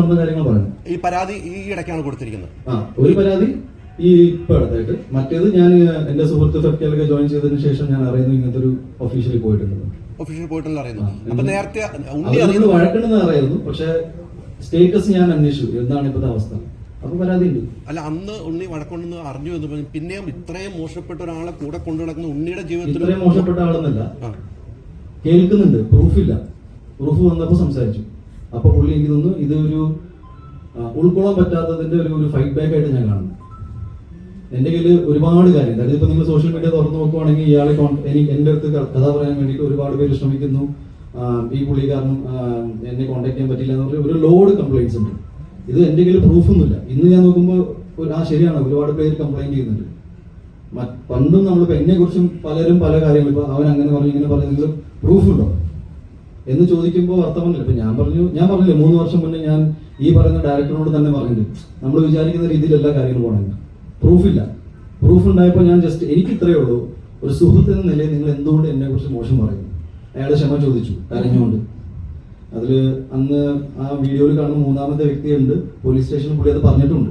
നടന്ന കാര്യങ്ങൾ പറയുന്നത്. ഈ പരാതി ഈ ഇടയ്ക്കാണ് കൊടുത്തിരിക്കുന്നത്. ഒരു പരാതി ഈ ഇപ്പൊ അടുത്തായിട്ട്, മറ്റേത് ഞാൻ എന്റെ സുഹൃത്ത് ഫെഫ്കയിലൊക്കെ ജോയിൻ ചെയ്തതിനു ശേഷം ഞാൻ അറിയുന്നു ഇങ്ങനത്തെ ഒരു ഒഫീഷ്യലി പോയിട്ടുണ്ട്. അറിയുന്നു. അപ്പൊ നേരത്തെ വഴക്കുണ്ടെന്ന് അറിയായിരുന്നു, പക്ഷെ സ്റ്റേറ്റസ് ഞാൻ അന്വേഷിച്ചു എന്താണ് ഇപ്പോഴത്തെ അവസ്ഥ. അപ്പൊ പരാതി ഉണ്ട്. അല്ല, അന്ന് ഉണ്ണി വഴക്കുണ്ടെന്ന് അറിഞ്ഞു എന്ന് പറഞ്ഞു. പിന്നെയും ഇത്രയും മോശപ്പെട്ട ഒരാളെ കൂടെ കൊണ്ടു നടക്കുന്ന ഉണ്ണിയുടെ ജീവിതത്തിൽ ഇത്രയും മോശപ്പെട്ട ആളെന്നല്ല, കേൾക്കുന്നുണ്ട്, പ്രൂഫില്ല. പ്രൂഫ് വന്നപ്പോ സംസാരിച്ചു. അപ്പൊ പുള്ളി എനിക്ക് തോന്നുന്നു ഇത് ഒരു ഉൾക്കൊള്ളാൻ പറ്റാത്തതിന്റെ ഒരു ഫൈറ്റ് ബാക്ക് ആയിട്ട് ഞാൻ കാണുന്നു. എന്റെ കയ്യിൽ ഒരുപാട് കാര്യം, അതായത് ഇപ്പൊ നിങ്ങൾ സോഷ്യൽ മീഡിയ തുറന്നു നോക്കുവാണെങ്കിൽ ഇയാളെ എന്റെ അടുത്ത് കഥ പറയാൻ വേണ്ടിയിട്ട് ഒരുപാട് പേര് ശ്രമിക്കുന്നു. ഈ പുള്ളി കാരണം എന്നെ കോൺടാക്ട് ചെയ്യാൻ പറ്റില്ല എന്ന് പറഞ്ഞ ഒരു ലോഡ് കംപ്ലൈന്റ്സ് ഉണ്ട്. ഇത് എന്റെ കയ്യിൽ പ്രൂഫൊന്നുമില്ല. ഇന്ന് ഞാൻ നോക്കുമ്പോൾ ശരിയാണ്, ഒരുപാട് പേര് കംപ്ലൈന്റ് ചെയ്യുന്നുണ്ട്. പണ്ടും നമ്മളിപ്പോ എന്നെ കുറിച്ചും പലരും പല കാര്യങ്ങൾ, ഇപ്പൊ അവൻ അങ്ങനെ പറഞ്ഞു ഇങ്ങനെ പറഞ്ഞു, പ്രൂഫുണ്ടോ എന്ന് ചോദിക്കുമ്പോൾ വർത്തമാനമില്ല. ഇപ്പൊ ഞാൻ പറഞ്ഞില്ലേ 3 വർഷം മുന്നേ ഞാൻ ഈ പറയുന്ന ഡയറക്ടറിനോട് തന്നെ പറഞ്ഞിട്ടുണ്ട്, നമ്മൾ വിചാരിക്കുന്ന രീതിയിൽ എല്ലാ കാര്യങ്ങളും പോകണമെങ്കിൽ പ്രൂഫില്ല. പ്രൂഫ് ഉണ്ടായപ്പോൾ ഞാൻ ജസ്റ്റ് എനിക്ക് ഇത്രയേ ഉള്ളൂ, ഒരു സുഹൃത്ത് എന്ന നിലയിൽ നിങ്ങൾ എന്തുകൊണ്ട് എന്നെ കുറിച്ച് മോശം പറയുന്നു. അയാൾ ക്ഷമ ചോദിച്ചു കരഞ്ഞുകൊണ്ട്. അതിൽ അന്ന് ആ വീഡിയോയിൽ കാണുന്ന 3ാമത്തെ വ്യക്തിയുണ്ട്, പോലീസ് സ്റ്റേഷനിൽ പുള്ളി അത് പറഞ്ഞിട്ടുണ്ട്.